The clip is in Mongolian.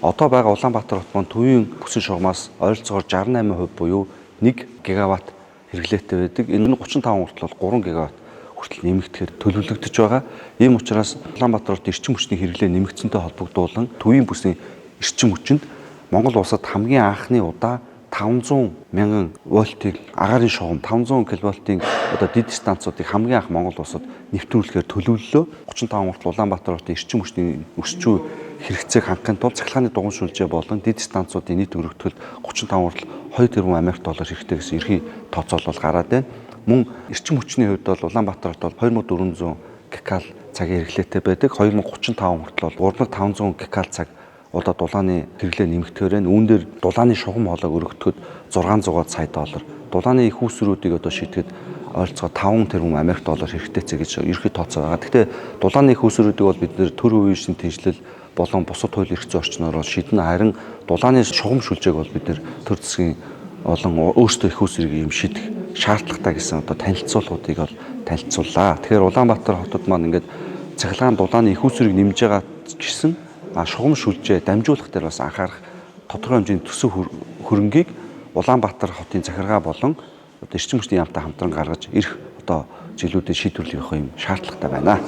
Одоо байгаа Улаанбаатар хот маань төвийн бүсийн шугамаас ойролцоогоор 68% буюу 1 гигаватт хэрэглээтэй байдаг. Энэ нь 35 хүртэл бол 3 гигаватт хүртэл нэмэгдэхээр төлөвлөгдөж байгаа. Ийм учраас Улаанбаатар хотын эрчим хүчний хэрэглээ нэмэгдсэнтэй холбогдуулан төвийн бүсийн эрчим хүчинд Монгол улсад хамгийн анхны удаа 500 мянган вольтыг агаарын шугам 500 кВт-ийн одоо дид станцуудыг хамгийн анх Монгол улсад нэвтрүүлэхээр төлөвлөлөө. 35 хүртэл Улаанбаатар хотын эрчим хүчний өсчүү хэрэгцээг хангахын тулд цахилгааны дугуй шүлжээ болон дид станцуудын нийт өргөтгөлд 35 хүртэл 2 тэрбум Америк доллар хэрэгтэй гэсэн эрхий тооцоолол гараад байна. Мөн эрчим хүчний хувьд бол Улаанбаатар хот бол 2400 гкал цагийн хэрэглээтэй байдаг. 2035 хүртэл бол 3500 гкал цаг удаа дулааны хэрэглээ нэмэгдэхээр байна. Үүн дээр дулааны шугам хоолойг өргөтгөхөд 600 сая доллар. Дулааны их үүсвэрүүдийг одоо шийдэхэд ойролцоогоор 5 тэрбум Америк доллар хэрэгтэйцээ гэж ерөнхий тооцоо байгаа. Гэхдээ дулааны их үүсвэрүүдийг бол бид нэр төр үеийн шин тэнцлэл болон бусад хууль эрх зүйн орчноор шийднэ. Харин дулааны шугам шүлжээг бол бид нэр төр засгийн болон өөрсдөө их үүсвэрийг юм шийдэх шаардлагатай гэсэн одоо танилцуулгуудыг бол танилцууллаа. Тэгэхээр Улаанбаатар хотод маань ингээд цахилгаан дулааны их үүсвэрийг нэмж байгаа гэсэн шугам шүлжээ дамжуулах дээр бас анхаарах тодорхой хэмжээний төсөв хөрөнгийг Улаанбаатар хотын захиргаа болон одоо эрчим хүчний яамтай хамтран гаргаж ирэх одоо жилүүдэд шийдвэрлэх юм шаардлагатай байна.